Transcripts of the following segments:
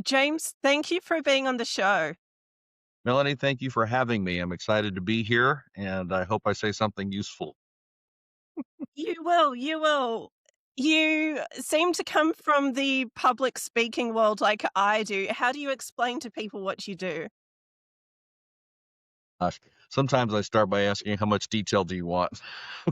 James, thank you for being on the show. Melanie, thank you for having me. I'm excited to be here, and I hope I say something useful. You will, you will. You seem to come from the public speaking world like I do. How do you explain to people what you do? Gosh, sometimes I start by asking, how much detail do you want?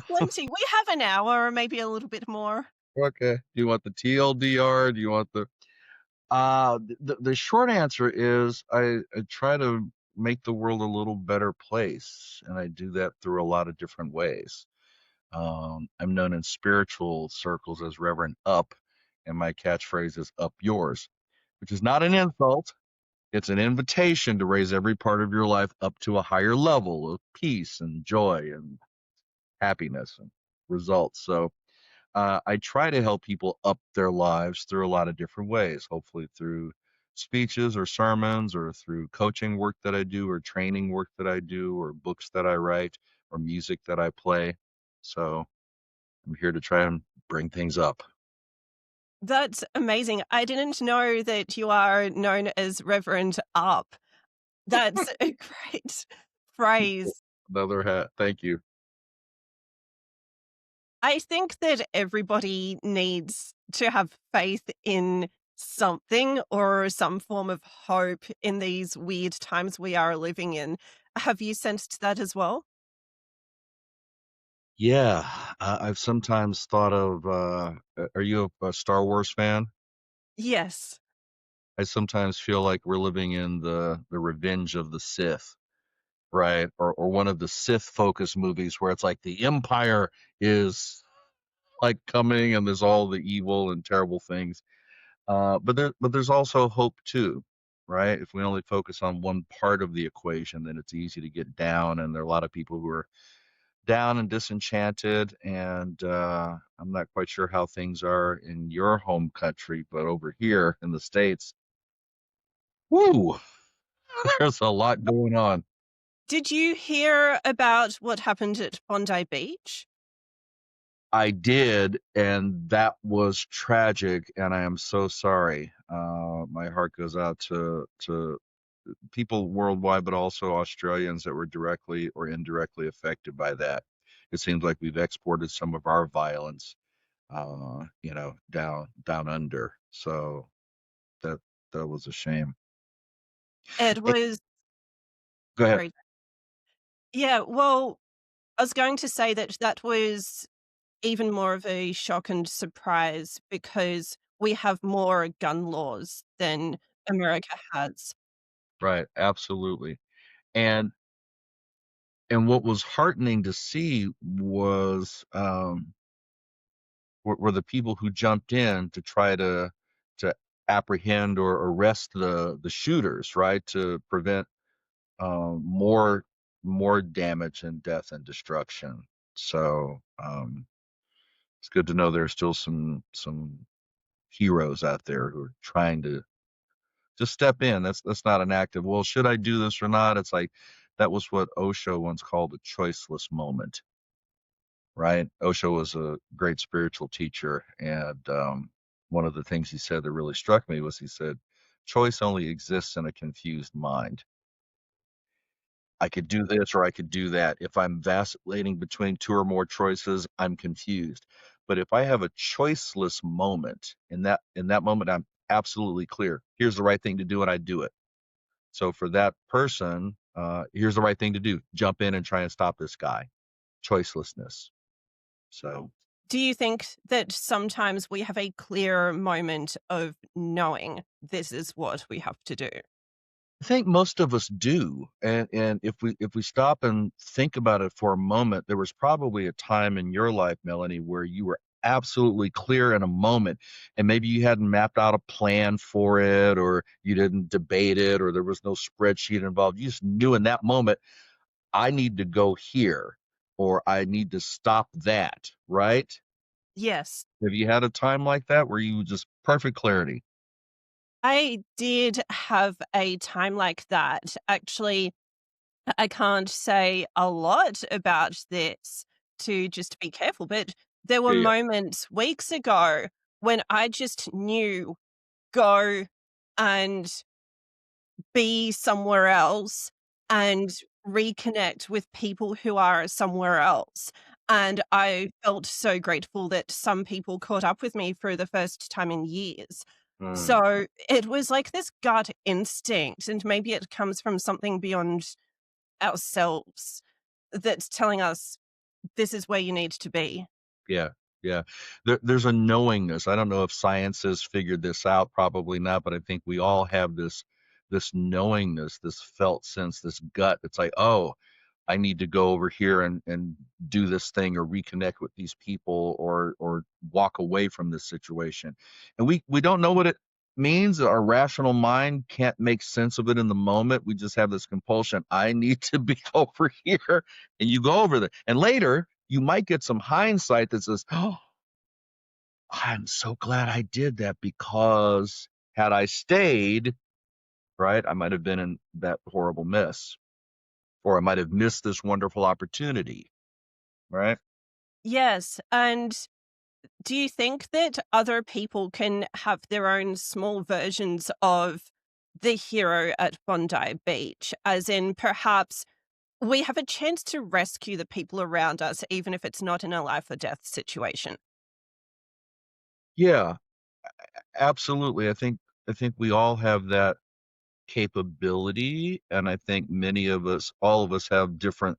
Plenty. We have an hour or maybe a little bit more. Okay. Do you want the TLDR? Do you want the short answer is I try to make the world a little better place, and I do that through a lot of different ways. I'm known in spiritual circles as Reverend Up, and my catchphrase is up yours, which is not an insult. It's an invitation to raise every part of your life up to a higher level of peace and joy and happiness and results. So I try to help people up their lives through a lot of different ways, hopefully through speeches or sermons or through coaching work that I do or training work that I do or books that I write or music that I play. So I'm here to try and bring things up. That's amazing. I didn't know that you are known as Reverend Up. That's a great phrase. Another hat. Thank you. I think that everybody needs to have faith in something or some form of hope in these weird times we are living in. Have you sensed that as well? Yeah, I've sometimes thought of, are you a Star Wars fan? Yes. I sometimes feel like we're living in the Revenge of the Sith, right? Or one of the Sith-focused movies where it's like the Empire is, like, coming and there's all the evil and terrible things. But there's also hope too, right? If we only focus on one part of the equation, then it's easy to get down, and there are a lot of people who are down and disenchanted. And I'm not quite sure how things are in your home country, but over here in the States, whoo, there's a lot going on. Did you hear about what happened at Bondi Beach? I did, and that was tragic, and I am so sorry. My heart goes out to people worldwide, but also Australians that were directly or indirectly affected by that. It seems like we've exported some of our violence, down under. So that that was a shame. It Eh, was Go ahead. sorry. Yeah, well, I was going to say that that was even more of a shock and surprise because we have more gun laws than America has. Right, absolutely. And and what was heartening to see was were the people who jumped in to try to apprehend or arrest the shooters, right, to prevent more damage and death and destruction. So it's good to know there's still some heroes out there who are trying to just step in. That's not an active, well, should I do this or not? It's like that was what Osho once called a choiceless moment, right? Osho was a great spiritual teacher, and one of the things he said that really struck me was he said, choice only exists in a confused mind. I could do this or I could do that. If I'm vacillating between two or more choices, I'm confused. But if I have a choiceless moment, in that moment I'm absolutely clear. Here's the right thing to do, and I do it. So for that person, here's the right thing to do. Jump in and try and stop this guy. Choicelessness. So Do you think that sometimes we have a clear moment of knowing this is what we have to do? I think most of us do. And if we stop and think about it for a moment, there was probably a time in your life, Melanie, where you were absolutely clear in a moment, and maybe you hadn't mapped out a plan for it, or you didn't debate it, or there was no spreadsheet involved. You just knew in that moment, I need to go here, or I need to stop that, right? Yes. Have you had a time like that where you just perfect clarity? I did have a time like that. Actually, I can't say a lot about this to just be careful, but there were Yeah, moments weeks ago when I just knew, go. and be somewhere else and reconnect with people who are somewhere else. And I felt so grateful that some people caught up with me for the first time in years. Mm, So it was like this gut instinct, and maybe it comes from something beyond ourselves that's telling us this is where you need to be. yeah, yeah. There's a knowingness. I don't know if science has figured this out, probably not, but I think we all have this knowingness, this felt sense, this gut. It's like, oh, I need to go over here and do this thing or reconnect with these people or walk away from this situation. And we don't know what it means. Our rational mind can't make sense of it in the moment. We just have this compulsion. I need to be over here. And you go over there. And later you might get some hindsight that says, oh, I'm so glad I did that because had I stayed, right, I might have been in that horrible mess or I might have missed this wonderful opportunity. Right. Yes. And do you think that other people can have their own small versions of the hero at Bondi Beach? As in, perhaps we have a chance to rescue the people around us, even if it's not in a life or death situation. Yeah, absolutely. I think we all have that capability, and I think many of us, all of us have different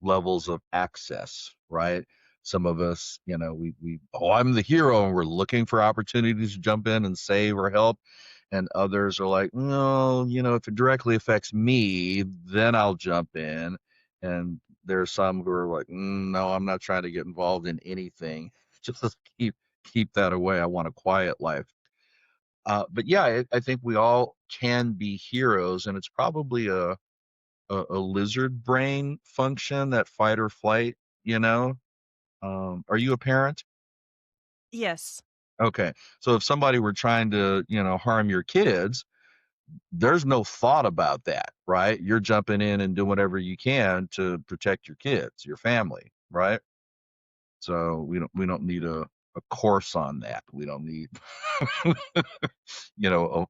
levels of access, right? Some of us, oh, I'm the hero, and we're looking for opportunities to jump in and save or help. And others are like, no, if it directly affects me, then I'll jump in. And there are some who are like, no, I'm not trying to get involved in anything. Just keep that away. I want a quiet life. But yeah, I think we all can be heroes, and it's probably a lizard brain function, that fight or flight, you know? Are you a parent? Yes. Okay. So if somebody were trying to, harm your kids, there's no thought about that, right? You're jumping in and doing whatever you can to protect your kids, your family, right? So we don't need a course on that. We don't need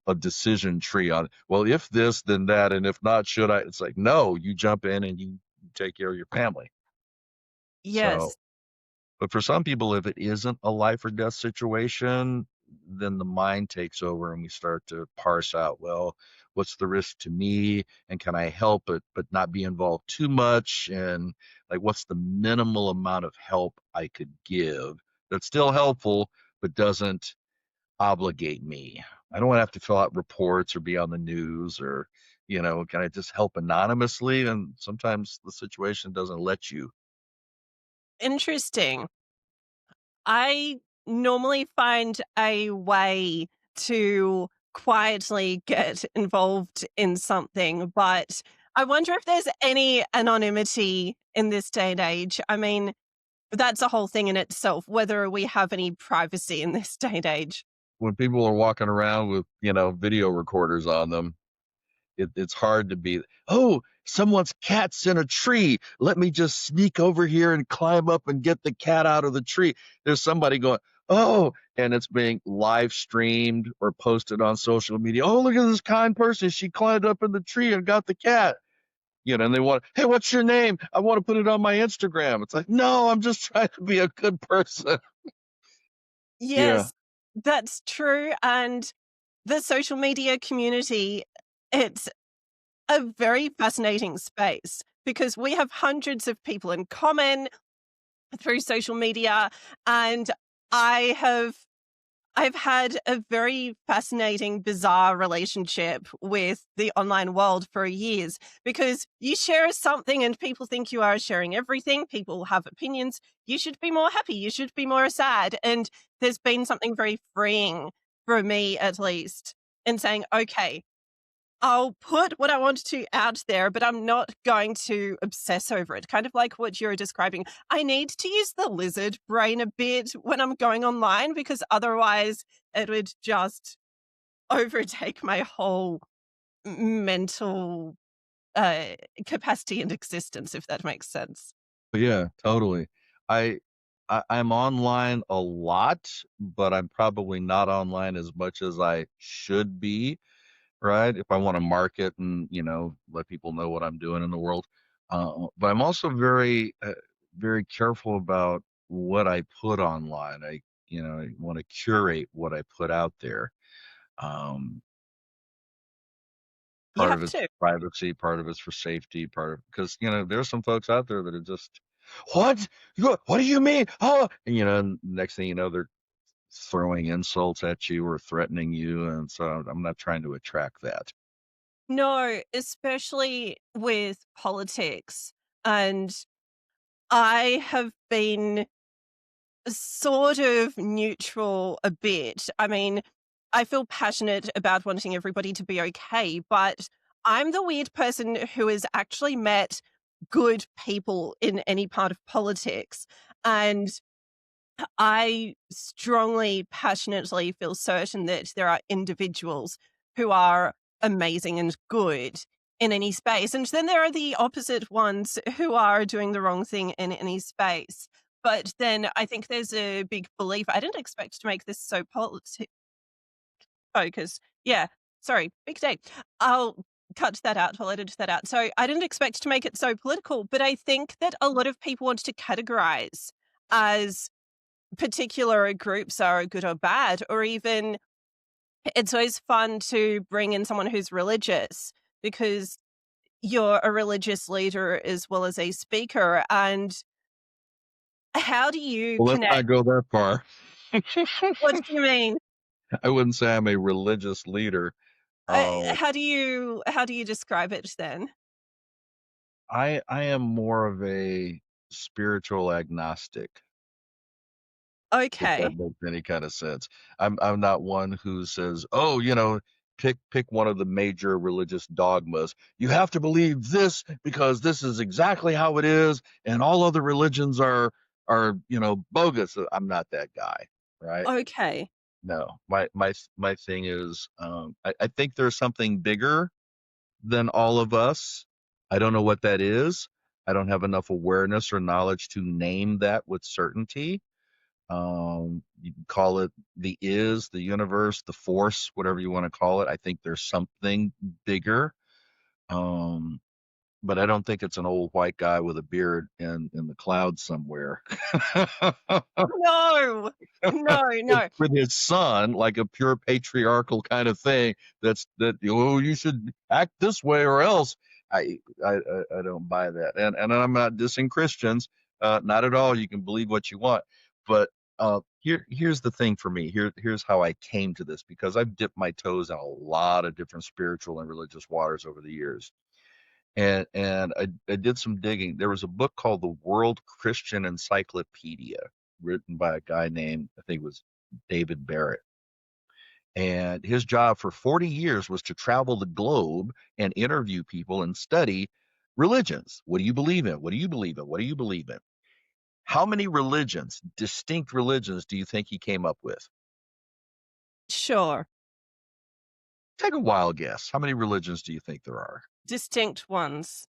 a decision tree on, well, if this, then that, and if not, should I? It's like, no, you jump in and you take care of your family. So Yes. but for some people, if it isn't a life or death situation, then the mind takes over and we start to parse out, well, what's the risk to me? And can I help it, but not be involved too much? And like, what's the minimal amount of help I could give that's still helpful, but doesn't obligate me? I don't want to have to fill out reports or be on the news or, can I just help anonymously? And sometimes the situation doesn't let you. Interesting. I normally find a way to quietly get involved in something, but I wonder if there's any anonymity in this day and age. I mean, that's a whole thing in itself, whether we have any privacy in this day and age. When people are walking around with, video recorders on them, it's hard to be, oh, someone's cat's in a tree. Let me just sneak over here and climb up and get the cat out of the tree. There's somebody going, oh, and it's being live streamed or posted on social media. Oh, look at this kind person. She climbed up in the tree and got the cat. And they want, hey, what's your name? I want to put it on my Instagram. It's like, no, I'm just trying to be a good person. Yeah. Yes, that's true. And the social media community, it's a very fascinating space because we have hundreds of people in common through social media. And I have I've had a very fascinating, bizarre relationship with the online world for years because you share something and people think you are sharing everything. People have opinions. You should be more happy. You should be more sad. And there's been something very freeing for me, at least, in saying, okay, I'll put what I want to out there, but I'm not going to obsess over it. Kind of like what you're describing. I need to use the lizard brain a bit when I'm going online because otherwise it would just overtake my whole mental uh, capacity and existence, if that makes sense. Yeah, totally. I, I'm online a lot, but I'm probably not online as much as I should be. right? If I want to market and, let people know what I'm doing in the world. But I'm also very careful about what I put online. I want to curate what I put out there. Um, You Part of have it's to. privacy, part of it's for safety, because, there's some folks out there that are just, what? What do you mean? Oh, and, next thing you know, they're throwing insults at you or threatening you. And so I'm not trying to attract that. No, especially with politics. And I have been sort of neutral a bit. I mean, I feel passionate about wanting everybody to be okay, but I'm the weird person who has actually met good people in any part of politics. And I strongly, passionately feel certain that there are individuals who are amazing and good in any space. And then there are the opposite ones who are doing the wrong thing in any space. But then I think there's a big belief. I didn't expect to make this so focused. Yeah, sorry, big day. I'll cut that out. I'll edit that out. So I didn't expect to make it so political, but I think that a lot of people want to categorize as particular groups are good or bad, or even it's always fun to bring in someone who's religious because you're a religious leader as well as a speaker. And how do you Well, let's connect? not go that far. What do you mean? I wouldn't say I'm a religious leader. Uh, How do you describe it then? I am more of a spiritual agnostic, if that Okay. makes any kind of sense. I'm not one who says, "Oh, pick one of the major religious dogmas. You have to believe this because this is exactly how it is, and all other religions are bogus." I'm not that guy, right? Okay. No. My thing is, I think there's something bigger than all of us. I don't know what that is. I don't have enough awareness or knowledge to name that with certainty. You can call it the universe, the force, whatever you want to call it. I think there's something bigger. Um, but I don't think it's an old white guy with a beard in the clouds somewhere. No. No, no. With his son, like a pure patriarchal kind of thing. You should act this way or else. I don't buy that, and I'm not dissing Christians, not at all. You can believe what you want, but here's the thing for me. Here's how I came to this, because I've dipped my toes in a lot of different spiritual and religious waters over the years. And I did some digging. There was a book called The World Christian Encyclopedia, written by a guy named, I think it was David Barrett. And his job for 40 years was to travel the globe and interview people and study religions. What do you believe in? What do you believe in? What do you believe in? How many religions, distinct religions, do you think he came up with? Sure. Take a wild guess. How many religions do you think there are? Distinct ones.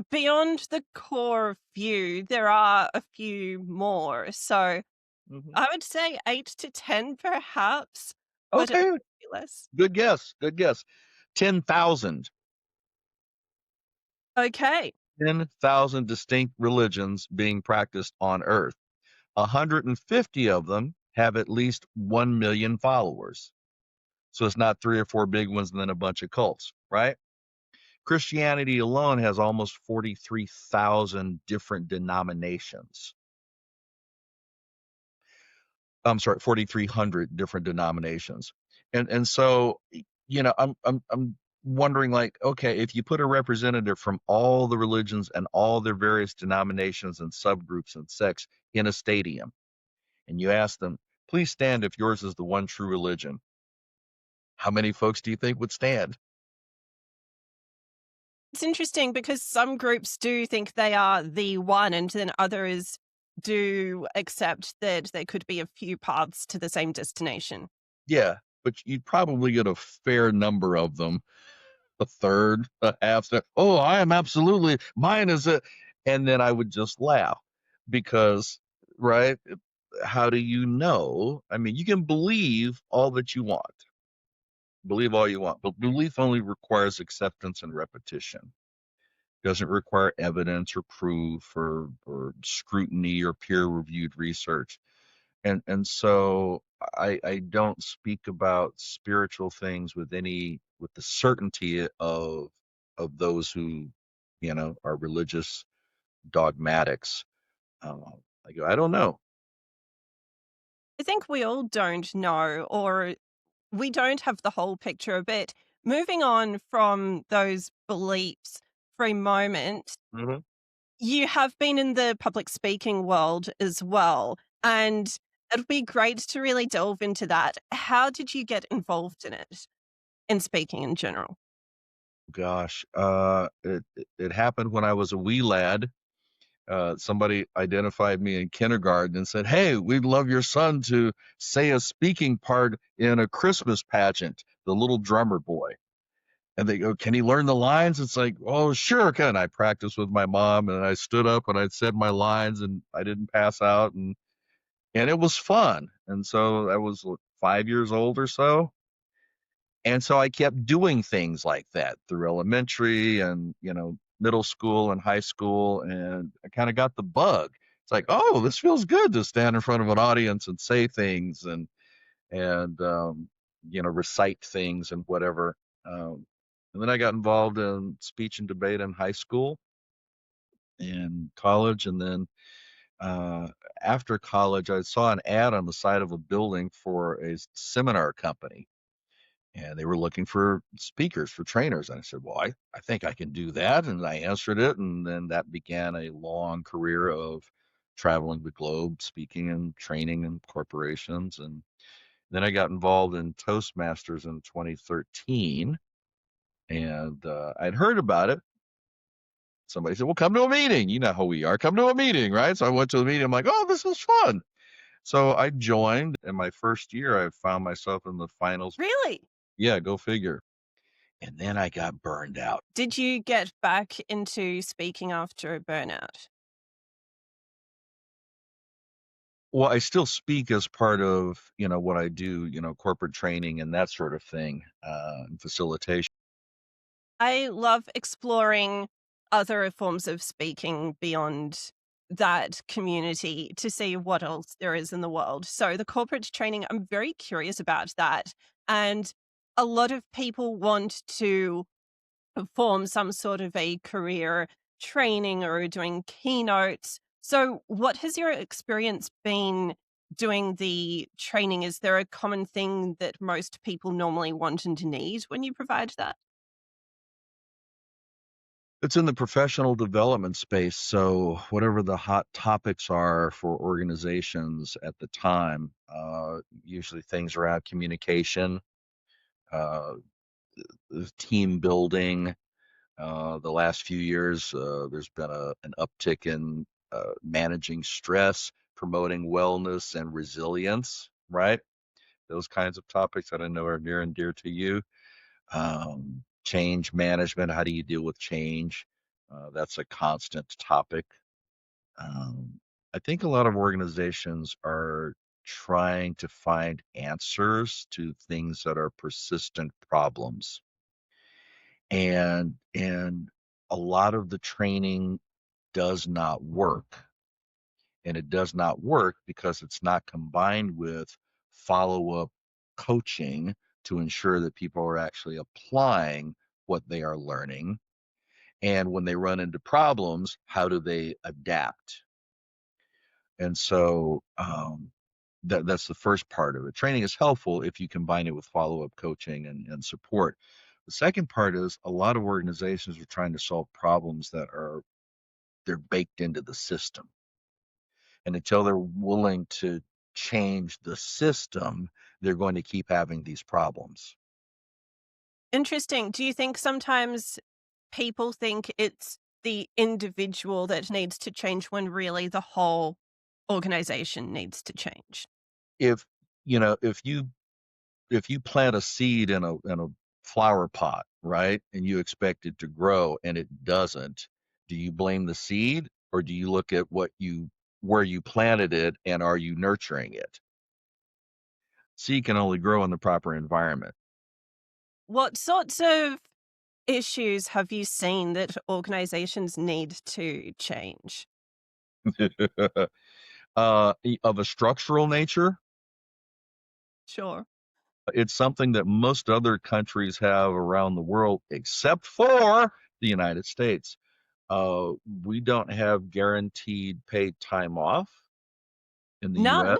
Beyond the core few, there are a few more. So Hmm. I would say 8 to 10 perhaps, but it Okay, might be less. good guess. Good guess. 10,000. Okay. 10,000 distinct religions being practiced on Earth. 150 of them have at least 1 million followers. So it's not three or four big ones and then a bunch of cults, right? Christianity alone has almost 43,000 different denominations. I'm sorry, 4,300 different denominations. And so, I'm wondering, like, okay, if you put a representative from all the religions and all their various denominations and subgroups and sects in a stadium, and you ask them, please stand if yours is the one true religion, how many folks do you think would stand? It's interesting because some groups do think they are the one, and then others do accept that there could be a few paths to the same destination. Yeah, but you'd probably get a fair number of them, a third, a half. Oh, I am absolutely, mine is it. And then I would just laugh because, right? How do you know? I mean, you can believe all that you want. Believe all you want, but belief only requires acceptance and repetition. Doesn't require evidence or proof or scrutiny or peer-reviewed research. And so I don't speak about spiritual things with the certainty of those who, are religious dogmatics. I go, I don't know. I think we all don't know, or we don't have the whole picture. But moving on from those beliefs for a moment, Hmm. you have been in the public speaking world as well. And it'd be great to really delve into that. How did you get involved in it, in speaking in general? Gosh, it happened when I was a wee lad. Somebody identified me in kindergarten and said, "Hey, we'd love your son to say a speaking part in a Christmas pageant, the little drummer boy." And they go, "Can he learn the lines?" It's like, "Oh, sure, can." I practiced with my mom and I stood up and I said my lines and I didn't pass out and it was fun. And so I was 5 years old or so. And so I kept doing things like that through elementary and, middle school and high school. And I kind of got the bug. It's like, oh, this feels good to stand in front of an audience and say things and recite things and whatever. And then I got involved in speech and debate in high school and college. And then uh, after college, I saw an ad on the side of a building for a seminar company and they were looking for speakers, for trainers. And I said, well, I think I can do that. And I answered it. And then that began a long career of traveling the globe, speaking and training in corporations. And then I got involved in Toastmasters in 2013. And I'd heard about it. Somebody said, well, come to a meeting. You know how we are. Come to a meeting, right? So I went to the meeting. I'm like, oh, this is fun. So I joined. In my first year, I found myself in the finals. Really? Yeah, go figure. And then I got burned out. Did you get back into speaking after a burnout? Well, I still speak as part of, what I do, corporate training and that sort of thing, and facilitation. I love exploring other forms of speaking beyond that community to see what else there is in the world. So, the corporate training, I'm very curious about that. And a lot of people want to form some sort of a career training or doing keynotes. So, what has your experience been doing the training? Is there a common thing that most people normally want and need when you provide that? It's in the professional development space. So whatever the hot topics are for organizations at the time, usually things around communication, uh, team building. The last few years, there's been an uptick in managing stress, promoting wellness and resilience, right? Those kinds of topics that I know are near and dear to you. Change management, how do you deal with change? That's a constant topic. Um, I think a lot of organizations are trying to find answers to things that are persistent problems. And a lot of the training does not work. And it does not work because it's not combined with follow-up coaching to ensure that people are actually applying what they are learning. And when they run into problems, how do they adapt? And so that's the first part of it. Training is helpful if you combine it with follow-up coaching and support. The second part is a lot of organizations are trying to solve problems that they're baked into the system. And until they're willing to change the system, they're going to keep having these problems. Interesting. Do you think sometimes people think it's the individual that needs to change when really the whole organization needs to change? If you know, if you plant a seed in a flower pot, right, and you expect it to grow and it doesn't, do you blame the seed or do you look at where you planted it and are you nurturing it? Seed can only grow in the proper environment. What sorts of issues have you seen that organizations need to change? Of a structural nature, Sure. it's something that most other countries have around the world, except for the United States. We don't have guaranteed paid time off in the None? U.S.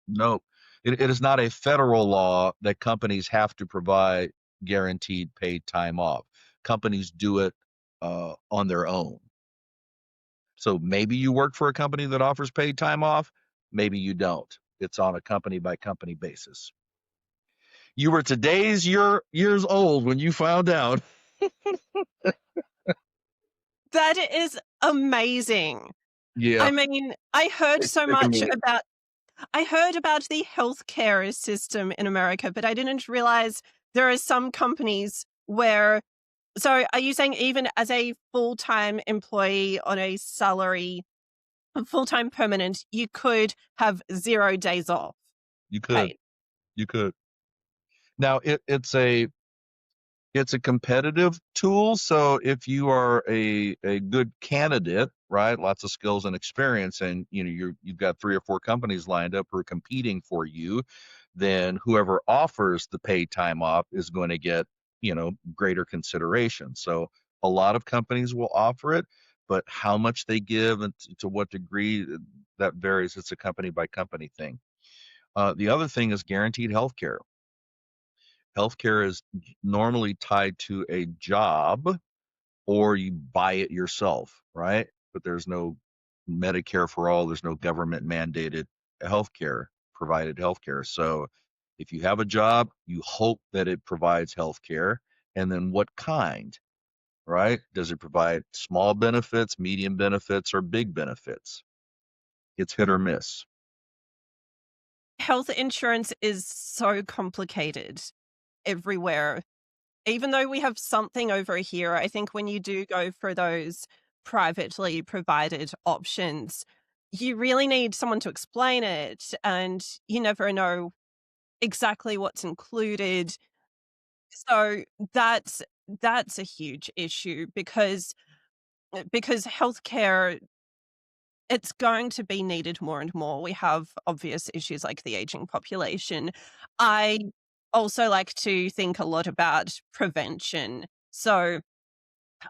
No, it is not a federal law that companies have to provide guaranteed paid time off. Companies do it on their own. So maybe you work for a company that offers paid time off, maybe you don't. It's on a company by company basis. You were years old when you found out. That is amazing. Yeah, I mean, I heard it's so much sickening. about I heard about the healthcare system in America, but I didn't realize there are some companies where so are you saying even as a full-time employee on a salary, full-time permanent, you could have 0 days off You could, paid? you could. Now it's a competitive tool. So if you are a good candidate, right, lots of skills and experience, and you've got three or four companies lined up who are competing for you, then whoever offers the paid time off is going to get greater consideration. So a lot of companies will offer it, but how much they give and to what degree, that varies. It's a company by company thing. The other thing is guaranteed health care. Healthcare is normally tied to a job or you buy it yourself, right? But there's no Medicare for all, there's no government mandated healthcare, provided healthcare. So if you have a job, you hope that it provides healthcare. And then what kind, right? Does it provide small benefits, medium benefits, or big benefits? It's hit or miss. Health insurance is so complicated everywhere. Even though we have something over here, I think when you do go for those privately provided options, you really need someone to explain it, and you never know exactly what's included. So that's a huge issue because healthcare, it's going to be needed more and more. We have obvious issues like the aging population. I also like to think a lot about prevention. So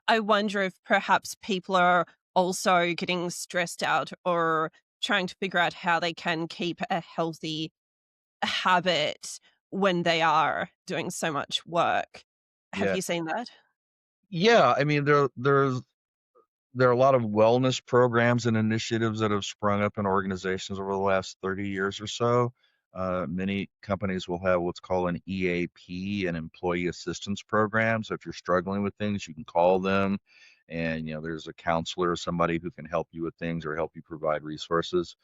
I wonder if perhaps people are also getting stressed out or trying to figure out how they can keep a healthy habit when they are doing so much work. Have Yeah. you seen that? Yeah, I mean there are a lot of wellness programs and initiatives that have sprung up in organizations over the last 30 years or so. Many companies will have what's called an EAP, an employee assistance program. So if you're struggling with things, you can call them, and there's a counselor or somebody who can help you with things or help you provide resources.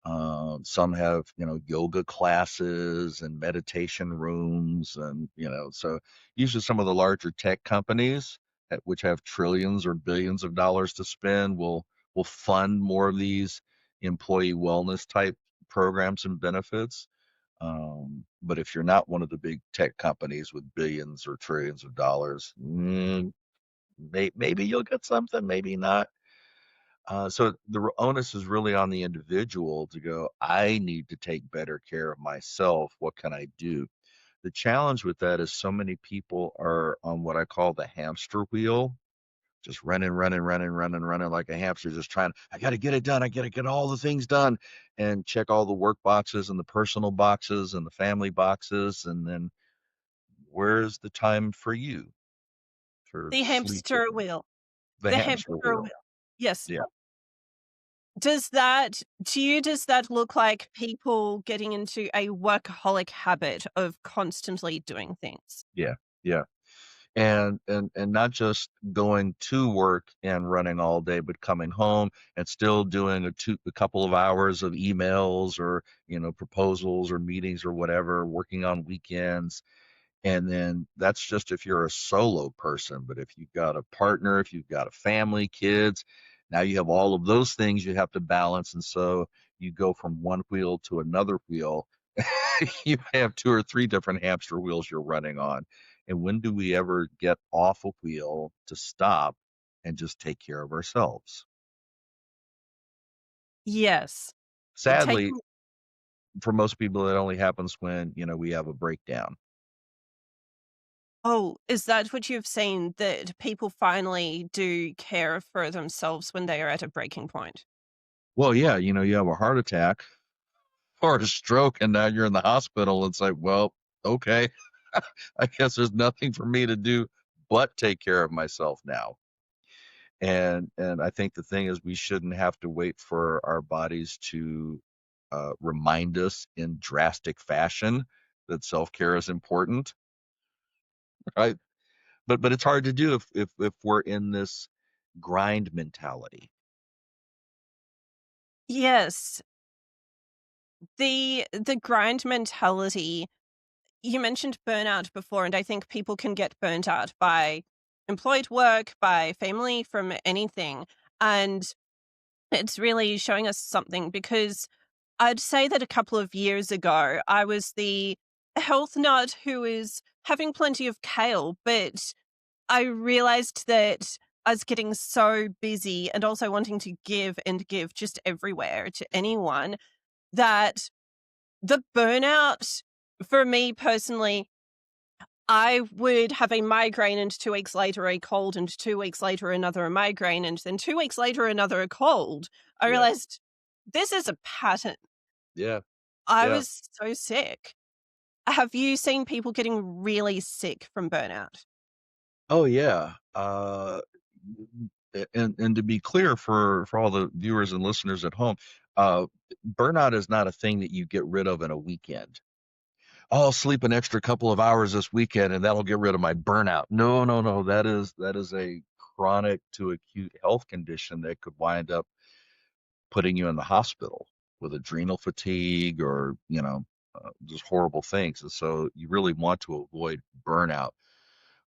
Some have, yoga classes and meditation rooms, and so usually some of the larger tech companies, which have trillions or billions of dollars to spend, will fund more of these employee wellness type programs and benefits. But if you're not one of the big tech companies with billions or trillions of dollars, maybe you'll get something, maybe not. So the onus is really on the individual to go, I need to take better care of myself. What can I do? The challenge with that is so many people are on what I call the hamster wheel, just running, running, running, running, running like a hamster, just trying, I got to get it done. I got to get all the things done and check all the work boxes and the personal boxes and the family boxes. And then where's the time for you, for The hamster sleeping? wheel. The The hamster hamster wheel. wheel. Yes. Yeah. Does that to you, does that look like people getting into a workaholic habit of constantly doing things? Yeah. Yeah. And not just going to work and running all day, but coming home and still doing a couple of hours of emails or proposals or meetings or whatever, working on weekends. And then that's just if you're a solo person. But if you've got a partner, if you've got a family, kids, now you have all of those things you have to balance. And so you go from one wheel to another wheel. You have 2 or 3 different hamster wheels you're running on. And when do we ever get off a wheel to stop and just take care of ourselves? Yes. Sadly, Taking for most people, it only happens when, we have a breakdown. Oh, is that what you've seen, that people finally do care for themselves when they are at a breaking point? Well, yeah, you have a heart attack or a stroke and now you're in the hospital. It's like, well, okay, I guess there's nothing for me to do but take care of myself now. And I think the thing is we shouldn't have to wait for our bodies to remind us in drastic fashion that self-care is important, right? But it's hard to do if we're in this grind mentality. Yes. The grind mentality, you mentioned burnout before, and I think people can get burnt out by employed work, by family, from anything. And it's really showing us something because I'd say that a couple of years ago, I was the health nut who is having plenty of kale, but I realized that I was getting so busy and also wanting to give and give just everywhere to anyone that the burnout for me personally, I would have a migraine and 2 weeks later a cold and 2 weeks later another a migraine and then 2 weeks later another a cold. I Yeah. realized this is a pattern. Yeah. I Yeah. was so sick. Have you seen people getting really sick from burnout? Oh yeah. And to be clear for all the viewers and listeners at home, uh, burnout is not a thing that you get rid of in a weekend. Oh, I'll sleep an extra couple of hours this weekend and that'll get rid of my burnout. No, no, no. That is a chronic to acute health condition that could wind up putting you in the hospital with adrenal fatigue or, just horrible things. And so you really want to avoid burnout.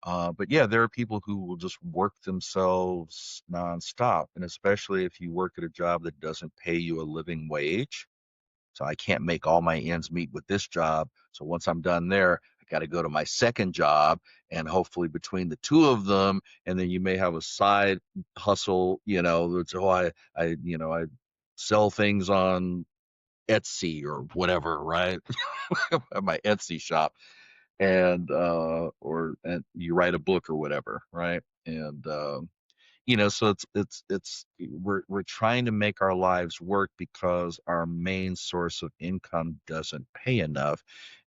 But yeah, there are people who will just work themselves nonstop. And especially if you work at a job that doesn't pay you a living wage. So I can't make all my ends meet with this job. So once I'm done there, I got to go to my second job and hopefully between the two of them, and then you may have a side hustle, that's, oh, I sell things on Etsy or whatever, right? My Etsy shop and you write a book or whatever, right? And so it's we're trying to make our lives work because our main source of income doesn't pay enough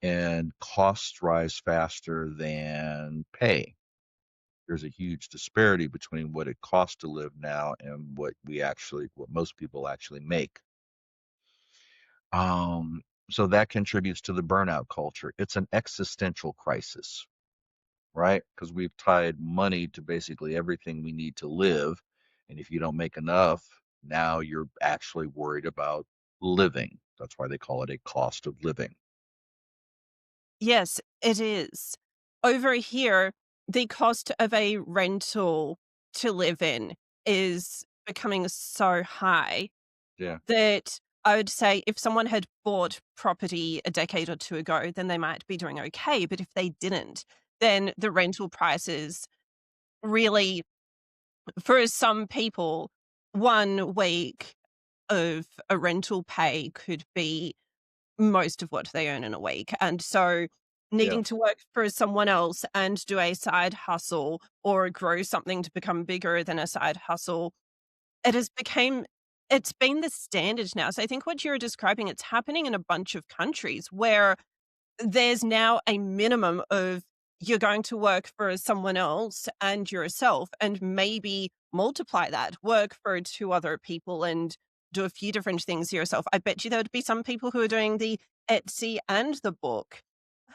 and costs rise faster than pay. There's a huge disparity between what it costs to live now and what most people actually make. um so that contributes to the burnout culture. It's an existential crisis, right? Because we've tied money to basically everything we need to live. And if you don't make enough, now you're actually worried about living. That's why they call it a cost of living. Yes, it is. Over here, the cost of a rental to live in is becoming so high Yeah. that I would say if someone had bought property a decade or 2 ago, then they might be doing okay, but if they didn't, then the rental prices really for some people, 1 week of a rental pay could be most of what they earn in a week, and so Yeah. needing to work for someone else and do a side hustle or grow something to become bigger than a side hustle, it has became it's been the standard now. So I think what you're describing, it's happening in a bunch of countries where there's now a minimum of you're going to work for someone else and yourself and maybe multiply that, work for 2 other people and do a few different things yourself. I bet you there would be some people who are doing the Etsy and the book.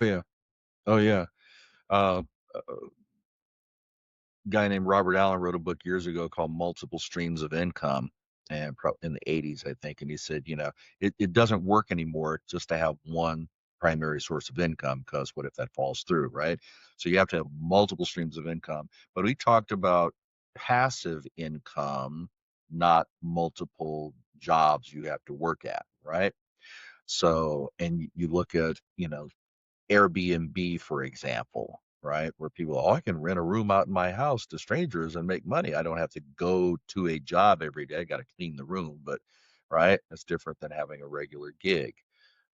Oh, yeah. Oh, yeah. Uh, Guy named Robert Allen wrote a book years ago called Multiple Streams of Income, and in the 80s, I think. And he said, it doesn't work anymore just to have one primary source of income, because what if that falls through, right? So you have to have multiple streams of income. But we talked about passive income, not multiple jobs you have to work at, right? So, and you look at, Airbnb, for example, right? Where people, oh, I can rent a room out in my house to strangers and make money. I don't have to go to a job every day. I got to clean the room, but right, that's different than having a regular gig,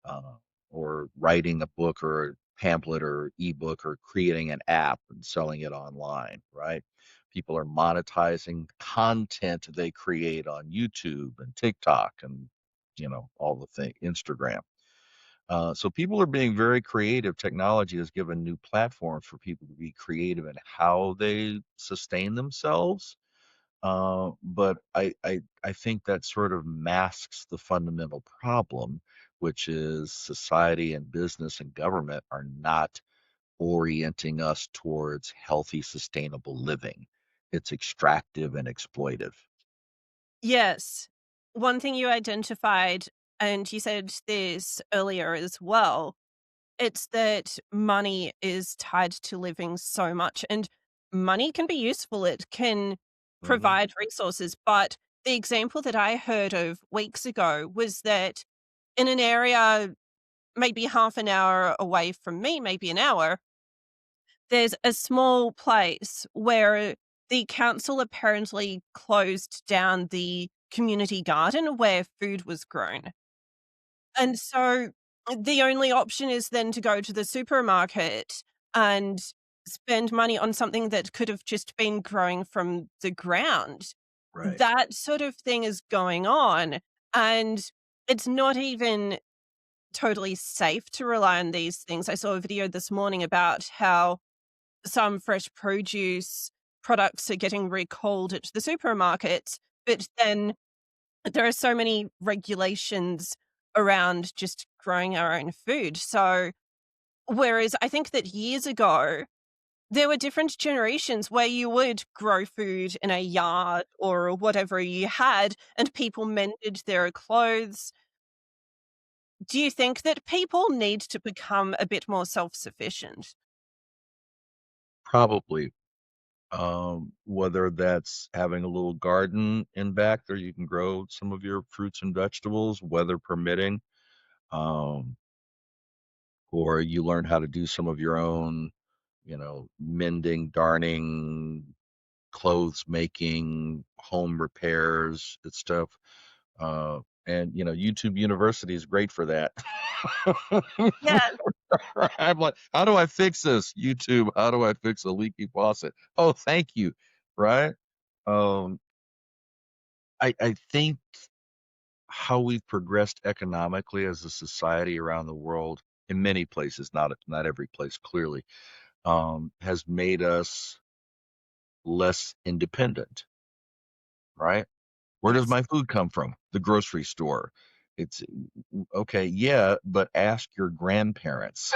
uh, or writing a book or a pamphlet or ebook or creating an app and selling it online, right? People are monetizing content they create on YouTube and TikTok and all the thing, Instagram. So people are being very creative. Technology has given new platforms for people to be creative in how they sustain themselves. But I think that sort of masks the fundamental problem, which is society and business and government are not orienting us towards healthy, sustainable living. It's extractive and exploitive. Yes. One thing you identified, and you said this earlier as well, it's that money is tied to living so much, and money can be useful. It can Hmm. provide resources. But the example that I heard of weeks ago was that in an area maybe half an hour away from me, maybe an hour, there's a small place where the council apparently closed down the community garden where food was grown. And so the only option is then to go to the supermarket and spend money on something that could have just been growing from the ground. Right. That sort of thing is going on. And it's not even totally safe to rely on these things. I saw a video this morning about how some fresh produce products are getting recalled at the supermarkets, but then there are so many regulations around just growing our own food. So, whereas I think that years ago, there were different generations where you would grow food in a yard or whatever you had, and people mended their clothes. Do you think that people need to become a bit more self sufficient? Probably. Whether that's having a little garden in back there you can grow some of your fruits and vegetables, weather permitting, um, or you learn how to do some of your own, mending, darning, clothes making, home repairs and stuff. And YouTube University is great for that. Yeah, I'm like, how do I fix this? YouTube, how do I fix a leaky faucet? Oh, thank you. Right? Um, I think how we've progressed economically as a society around the world in many places, not every place clearly, has made us less independent, right? Where does yes. my food come from? The grocery store. It's okay, yeah, but ask your grandparents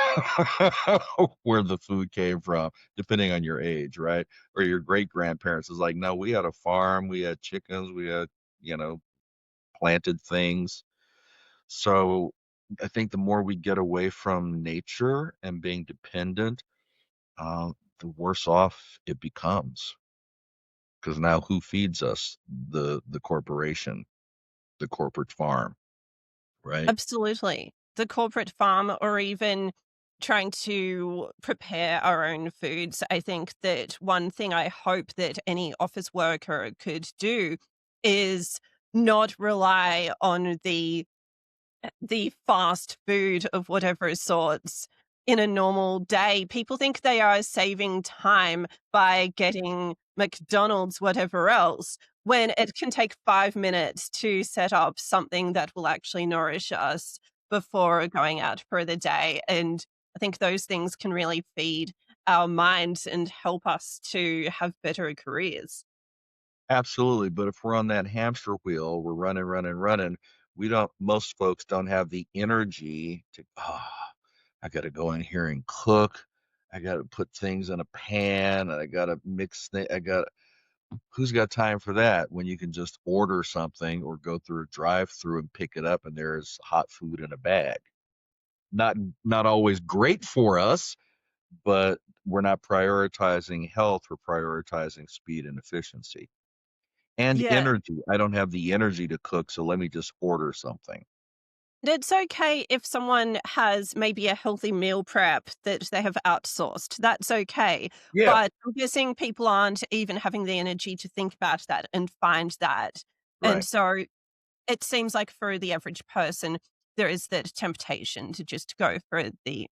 where the food came from, depending on your age, right? Or your great grandparents is like, no, we had a farm, we had chickens, we had, you know, planted things. So I think the more we get away from nature and being dependent, the worse off it becomes. Because now who feeds us? The corporation, the corporate farm, right? Absolutely. The corporate farm or even trying to prepare our own foods. I think that one thing I hope that any office worker could do is not rely on the fast food of whatever sorts in a normal day. People think they are saving time by getting McDonald's, whatever else, when it can take 5 minutes to set up something that will actually nourish us before going out for the day. And I think those things can really feed our minds and help us to have better careers. Absolutely. But if we're on that hamster wheel, we're running, running, running. Most folks don't have the energy to, I got to go in here and cook. I got to put things in a pan and I got to mix things. Who's got time for that when you can just order something or go through a drive-through and pick it up and there's hot food in a bag? Not not always great for us, but we're not prioritizing health, we're prioritizing speed and efficiency. And Yeah. energy. I don't have the energy to cook, so let me just order something. It's okay if someone has maybe a healthy meal prep that they have outsourced. That's okay. Yeah, But I'm guessing people aren't even having the energy to think about that and find that. And right. so it seems like for the average person, there is that temptation to just go for the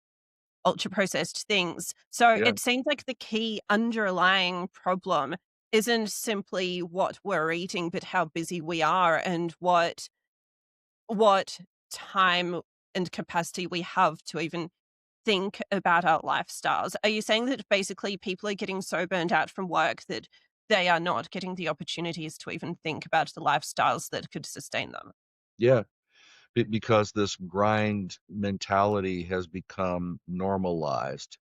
ultra processed things. So Yeah, it seems like the key underlying problem isn't simply what we're eating, but how busy we are and what time and capacity we have to even think about our lifestyles. Are you saying that basically people are getting so burned out from work that they are not getting the opportunities to even think about the lifestyles that could sustain them? yeah. Because this grind mentality has become normalized.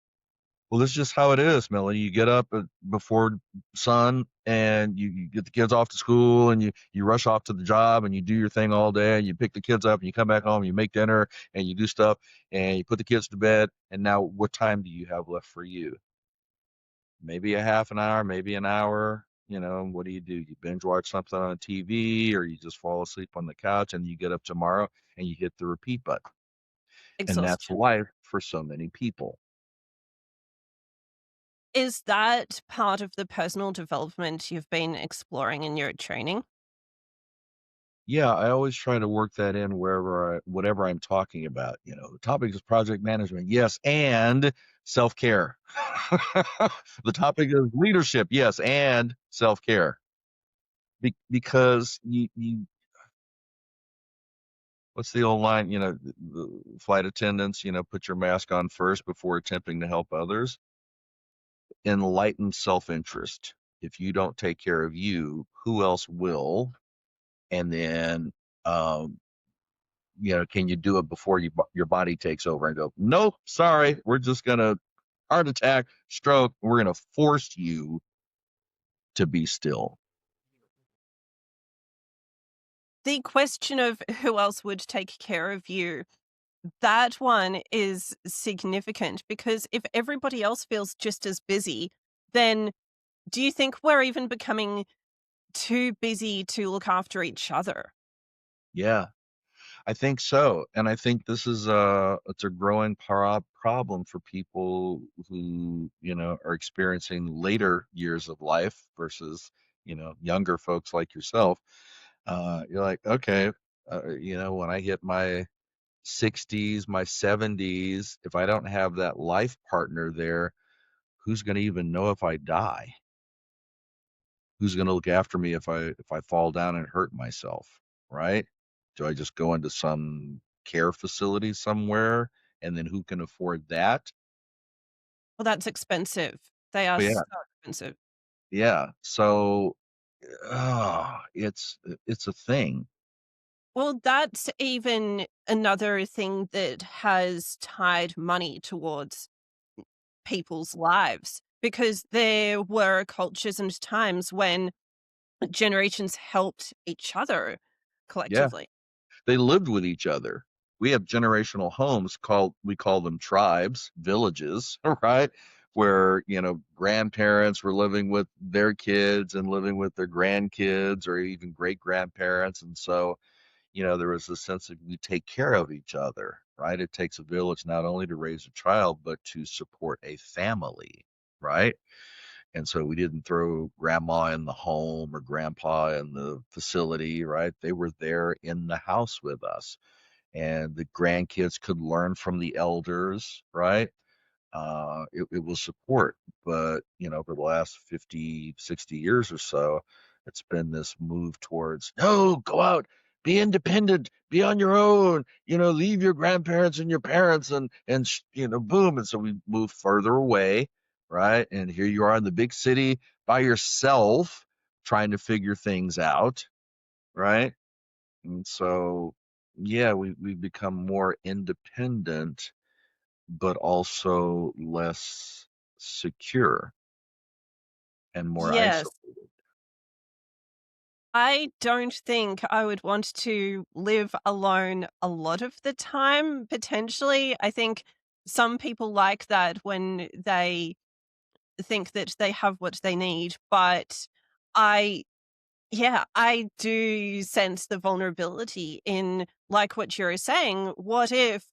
Well, this is just how it is, Melanie. You get up before sun and you get the kids off to school and you rush off to the job and you do your thing all day and you pick the kids up and you come back home, you make dinner and you do stuff and you put the kids to bed. And now what time do you have left for you? Maybe a half an hour, maybe an hour. What do? You binge watch something on TV or you just fall asleep on the couch and you get up tomorrow and you hit the repeat button. And that's Exhaustion. life for so many people. Is that part of the personal development you've been exploring in your training? Yeah, I always try to work that in whatever I'm talking about. The topic is project management. Yes, and self-care. The topic is leadership. Yes, and self-care. Because what's the old line? The flight attendants, put your mask on first before attempting to help others. Enlightened self-interest. If you don't take care of you, who else will? And then, um, can you do it before your body takes over and go, nope, sorry, we're just gonna heart attack, stroke, we're gonna force you to be still. The question of who else would take care of you, that one is significant because if everybody else feels just as busy, then do you think we're even becoming too busy to look after each other? Yeah, I think so. And I think this is it's a growing problem for people who, are experiencing later years of life versus, younger folks like yourself. You're like, okay, when I hit my 60s, my 70s, if I don't have that life partner there, who's going to even know if I die? Who's going to look after me if I fall down and hurt myself, right? Do I just go into some care facility somewhere and then who can afford that? Well, that's expensive. They are But so yeah, expensive. yeah. So it's a thing. Well, that's even another thing that has tied money towards people's lives because there were cultures and times when generations helped each other Yeah. collectively. They lived with each other. We have generational homes we call them tribes, villages, right? Where, grandparents were living with their kids and living with their grandkids or even great grandparents. And so, there was a sense that we take care of each other, right? It takes a village not only to raise a child, but to support a family, right? And so we didn't throw grandma in the home or grandpa in the facility, right? They were there in the house with us. And the grandkids could learn from the elders, right? It was support. But, for the last 50, 60 years or so, it's been this move towards, no, go out, be independent, be on your own, leave your grandparents and your parents and boom. And so we move further away, right? And here you are in the big city by yourself trying to figure things out, right? And so, yeah, we've become more independent but also less secure and more Yes. isolated. I don't think I would want to live alone a lot of the time, potentially. I think some people like that when they think that they have what they need, but I yeah, I do sense the vulnerability in like what you're saying, what if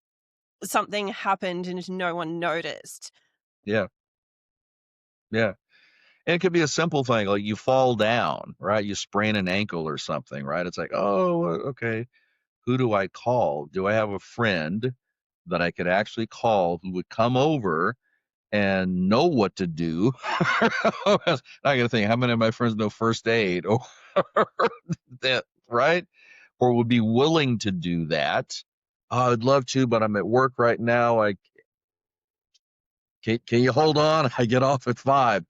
something happened and no one noticed? Yeah, yeah. And it could be a simple thing, like you fall down, right? You sprain an ankle or something, right? It's like, "Oh, okay, who do I call? Do I have a friend that I could actually call who would come over and know what to do?" I gotta think, how many of my friends know first aid or that, right? Or would be willing to do that. "Oh, I'd love to, but I'm at work right now. I can you hold on? I get off at 5."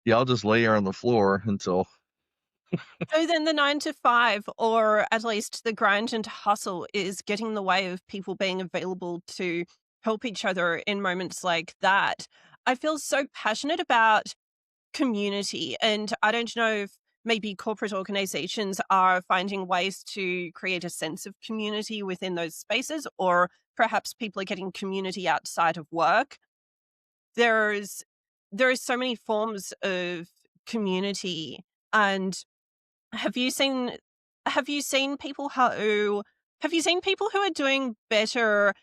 Yeah, I'll just lay here on the floor until So then the 9 to 5, or at least the grind and hustle, is getting in the way of people being available to help each other in moments like that. I feel so passionate about community, and I don't know if maybe corporate organizations are finding ways to create a sense of community within those spaces, or perhaps people are getting community outside of work. There's there is so many forms of community, and have you seen have you seen people who have you seen people who are doing better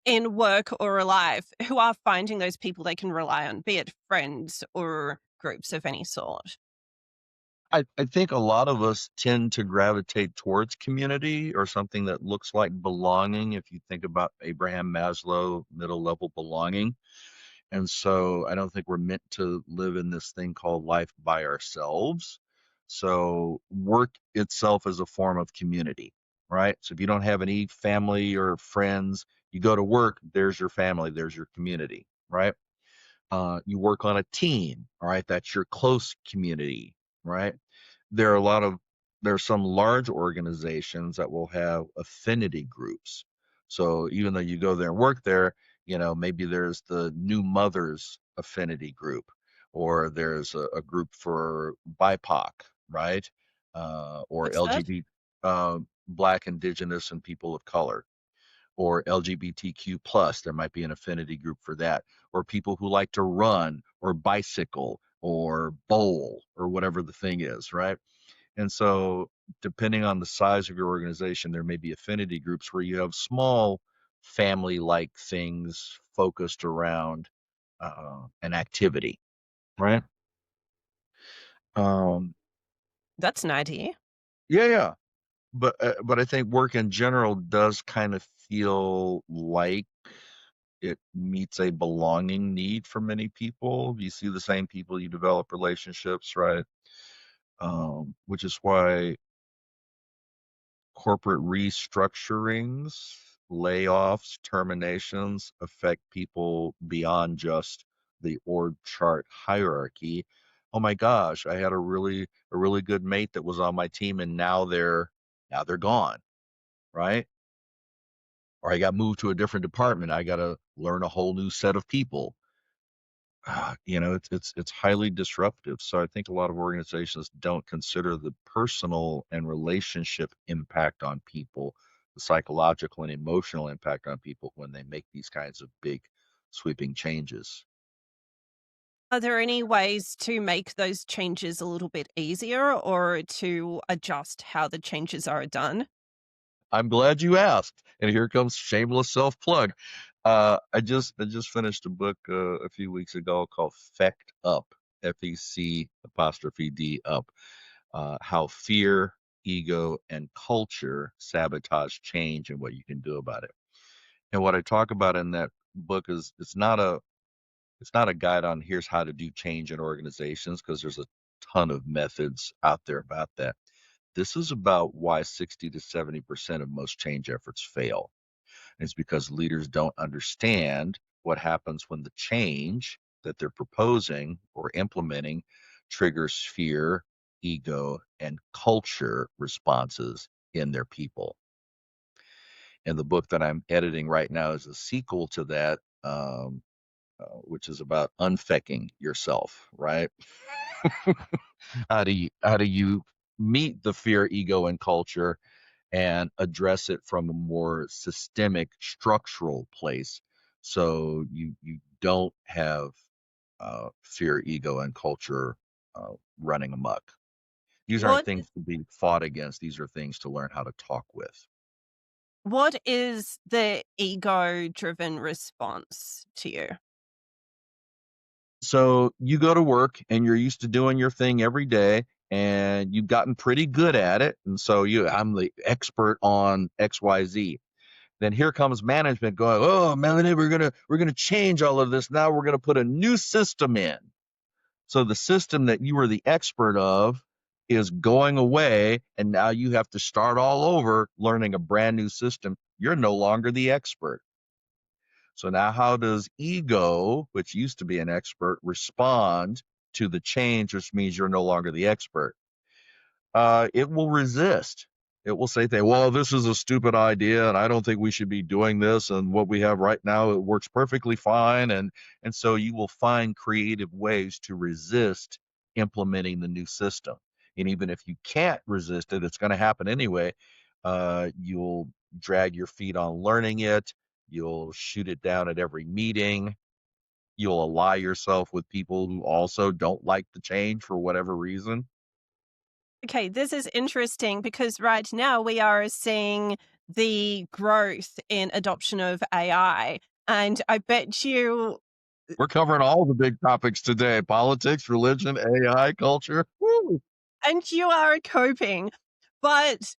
in work or life, who are finding those people they can rely on, be it friends or groups of any sort? I think a lot of us tend to gravitate towards community or something that looks like belonging. If you think about Abraham Maslow, middle level belonging. And so I don't think we're meant to live in this thing called life by ourselves. So work itself is a form of community, right? So if you don't have any family or friends, you go to work, there's your family, there's your community, right? You work on a team, all right? That's your close community, right? There are a lot of there are some large organizations that will have affinity groups. So even though you go there and work there, maybe there's the new mothers affinity group, or there's a group for BIPOC, right? Or What's that? LGBT, Black, Indigenous, and people of color, or LGBTQ plus. There might be an affinity group for that, or people who like to run or bicycle or bowl or whatever the thing is, right? And so, depending on the size of your organization, there may be affinity groups where you have small family like things focused around an activity, right? Um, That's an idea. yeah, yeah. But I think work in general does kind of feel like it meets a belonging need for many people. You see the same people, you develop relationships, right? Which is why corporate restructurings, layoffs, terminations affect people beyond just the org chart hierarchy. Oh my gosh, I had a really good mate that was on my team and now they're gone, right? Or I got moved to a different department. I got to learn a whole new set of people. It's highly disruptive. So I think a lot of organizations don't consider the personal and relationship impact on people, the psychological and emotional impact on people when they make these kinds of big sweeping changes. Are there any ways to make those changes a little bit easier, or to adjust how the changes are done? I'm glad you asked. And here comes shameless self plug. I just finished a book a few weeks ago called Feck Up, FEC apostrophe D up, how fear, ego, and culture sabotage change and what you can do about it. And what I talk about in that book is it's not a guide on here's how to do change in organizations, because there's a ton of methods out there about that. This is about why 60 to 70% of most change efforts fail. And it's because leaders don't understand what happens when the change that they're proposing or implementing triggers fear, ego, and culture responses in their people. And the book that I'm editing right now is a sequel to that, which is about unfecking yourself, right? How do you meet the fear, ego, and culture and address it from a more systemic, structural place, so you don't have fear, ego, and culture running amok. These aren't What things to be fought against. These are things to learn how to talk with. What is the ego-driven response to you? So you go to work and you're used to doing your thing every day and you've gotten pretty good at it. And so I'm the expert on XYZ. Then here comes management going, "Oh, Melanie, we're gonna change all of this. Now we're gonna put a new system in." So the system that you were the expert of is going away, and now you have to start all over learning a brand new system. You're no longer the expert. So now how does ego, which used to be an expert, respond to the change, which means you're no longer the expert? It will resist. It will say, well, this is a stupid idea, and I don't think we should be doing this. And what we have right now, it works perfectly fine. And so you will find creative ways to resist implementing the new system. And even if you can't resist it, it's going to happen anyway. You'll drag your feet on learning it. You'll shoot it down at every meeting. You'll ally yourself with people who also don't like the change for whatever reason. Okay, this is interesting because right now we are seeing the growth in adoption of AI. And I bet you, We're covering all the big topics today: politics, religion, AI, culture. Woo! and you are coping, but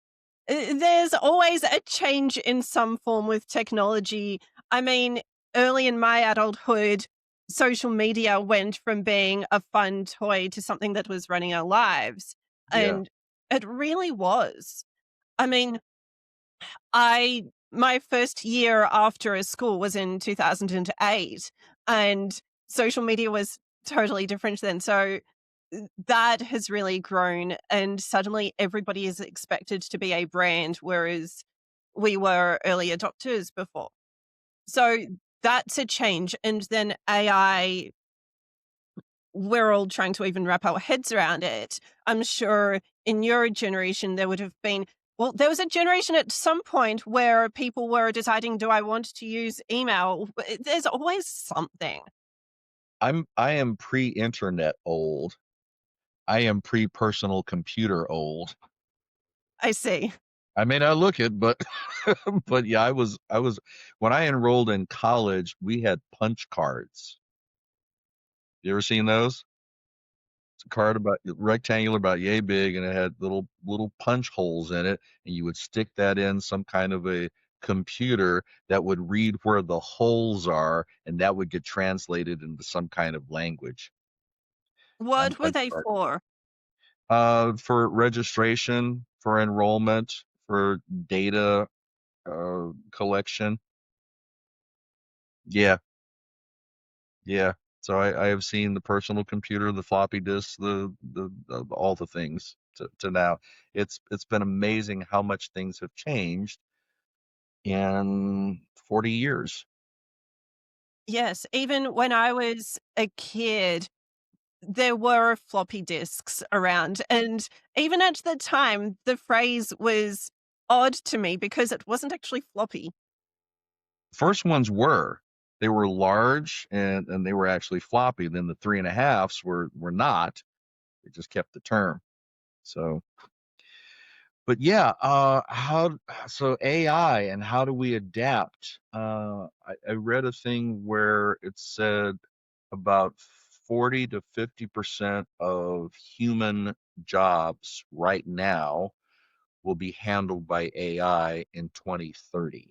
there's always a change in some form with technology. I mean, early in my adulthood, social media went from being a fun toy to something that was running our lives. Yeah. And it really was. I mean, I my first year after a school was in 2008, and social media was totally different then. So that has really grown, and suddenly everybody is expected to be a brand, whereas we were early adopters before. So that's a change. And then AI, we're all trying to even wrap our heads around it. I'm sure in your generation, there would have been, well, there was a generation at some point where people were deciding, do I want to use email? There's always something. I am pre-internet old. I am pre-personal computer old. I see. I may not look it, but but yeah, I was when I enrolled in college, we had punch cards. You ever seen those? It's a card about rectangular, about yay big, and it had little punch holes in it, and you would stick that in some kind of a computer that would read where the holes are, and that would get translated into some kind of language on What were punch they card. for? For registration, for enrollment, for data collection. Yeah, yeah. So I have seen the personal computer, the floppy disk, the all the things to now. It's been amazing how much things have changed in 40 years. Yes, even when I was a kid, there were floppy disks around, and even at the time, the phrase was odd to me because it wasn't actually floppy. First ones were. They were large and they were actually floppy. Then the three and a halves were not. They just kept the term. So but yeah, how so AI and how do we adapt? I read a thing where it said about 40 to 50% of human jobs right now will be handled by AI in 2030.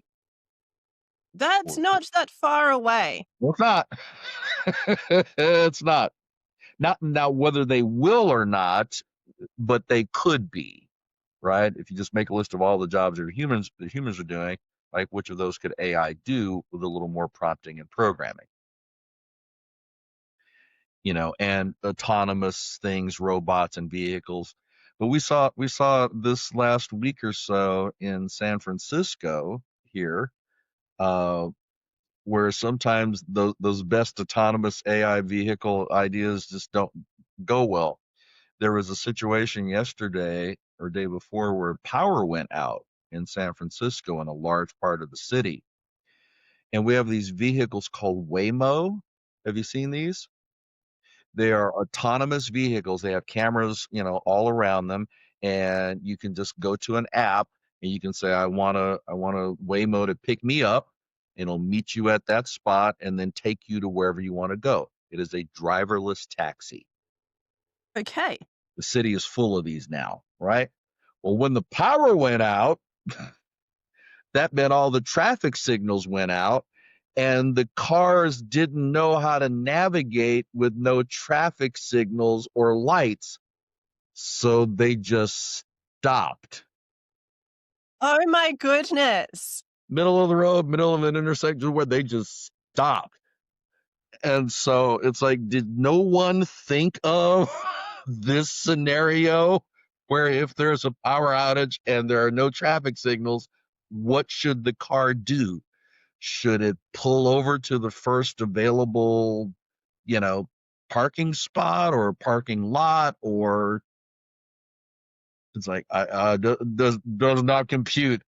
That's Or, not that far away. well, it's not. It's not. Not now whether they will or not, but they could be, right? If you just make a list of all the jobs that humans are doing, like which of those could AI do with a little more prompting and programming, and autonomous things, robots and vehicles. But we saw this last week or so in San Francisco here, uh, where sometimes those best autonomous AI vehicle ideas just don't go well. There was a situation yesterday or day before where power went out in San Francisco in a large part of the city. And we have these vehicles called Waymo. Have you seen these? They are autonomous vehicles. They have cameras, all around them, and you can just go to an app and you can say, I want a Waymo to pick me up, and it'll meet you at that spot and then take you to wherever you want to go. It is a driverless taxi. Okay. The city is full of these now, right? Well, when the power went out, that meant all the traffic signals went out, and the cars didn't know how to navigate with no traffic signals or lights, so they just stopped. Oh my goodness. Middle of the road, middle of an intersection where they just stopped. And so it's like, did no one think of this scenario where if there's a power outage and there are no traffic signals, what should the car do? Should it pull over to the first available, you know, parking spot or parking lot? Or it's like, does not compute.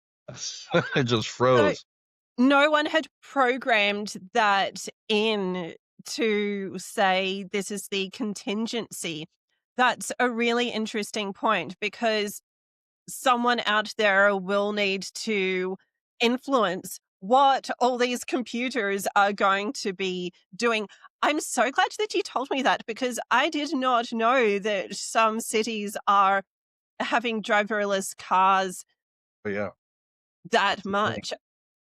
It just So froze. no one had programmed that in to say this is the contingency. That's a really interesting point because someone out there will need to influence what all these computers are going to be doing. I'm so glad that you told me that because I did not know that some cities are having driverless cars But yeah, that it's a thing. much.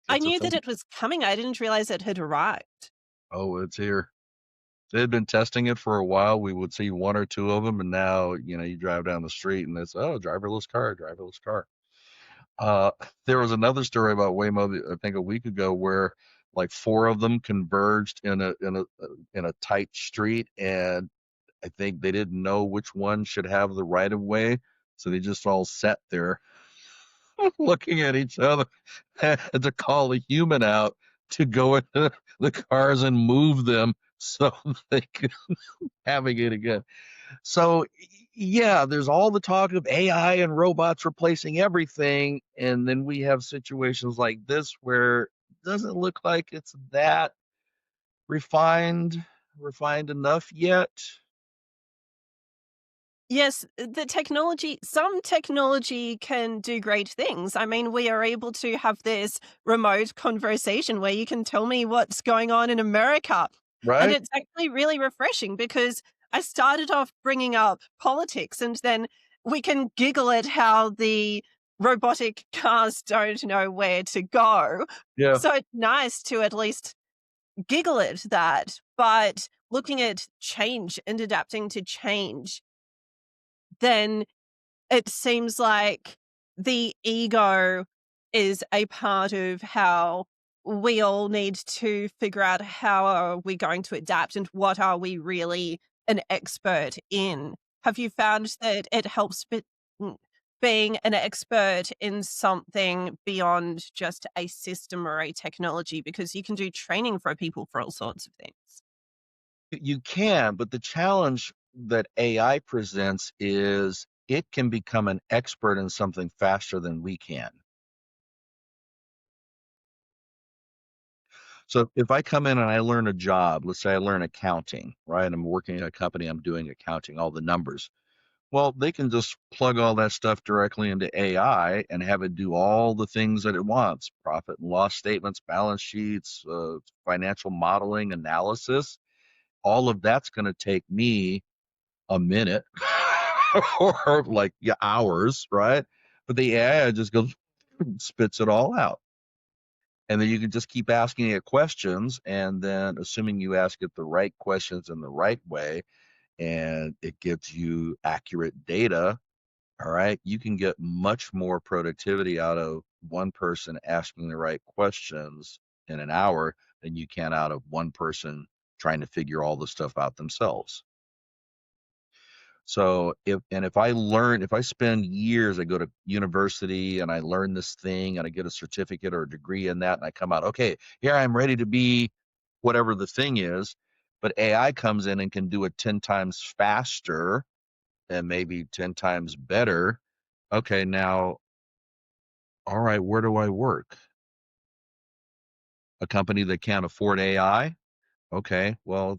I It's a knew that thing. it was coming. I didn't realize it had arrived. Oh, it's here. They had been testing it for a while. We would see one or two of them, and now you drive down the street and it's, oh, driverless car, driverless car. Uh, there was another story about Waymo, I think a week ago, where like four of them converged in a tight street, and I think they didn't know which one should have the right of way, so they just all sat there looking at each other, had to call a human out to go into the cars and move them so they could navigate again. So, yeah, there's all the talk of AI and robots replacing everything, and then we have situations like this where it doesn't look like it's that refined refined enough yet. Yes, the technology, some technology can do great things. I mean, we are able to have this remote conversation where you can tell me what's going on in America. And Right? it's actually really refreshing because I started off bringing up politics and then we can giggle at how the robotic cars don't know where to go. Yeah. So it's nice to at least giggle at that. But looking at change and adapting to change, then it seems like the ego is a part of how we all need to figure out how are we going to adapt and what are we really an expert in. Have you found that it helps being an expert in something beyond just a system or a technology? Because you can do training for people for all sorts of things. You can, but the challenge that AI presents is it can become an expert in something faster than we can. So if I come in and I learn a job, let's say I learn accounting, right? I'm working at a company, I'm doing accounting, all the numbers. Well, they can just plug all that stuff directly into AI and have it do all the things that it wants: profit and loss statements, balance sheets, financial modeling, analysis. All of that's going to take me a minute or like, yeah, hours, right? But the AI just goes, spits it all out. And then you can just keep asking it questions. And then, assuming you ask it the right questions in the right way and it gives you accurate data, all right, you can get much more productivity out of one person asking the right questions in an hour than you can out of one person trying to figure all the stuff out themselves. So if I spend years, I go to university and I learn this thing and I get a certificate or a degree in that and I come out, okay, here I'm ready to be whatever the thing is, but AI comes in and can do it 10 times faster and maybe 10 times better. Okay, now, all right, where do I work? A company that can't afford AI? Okay, well,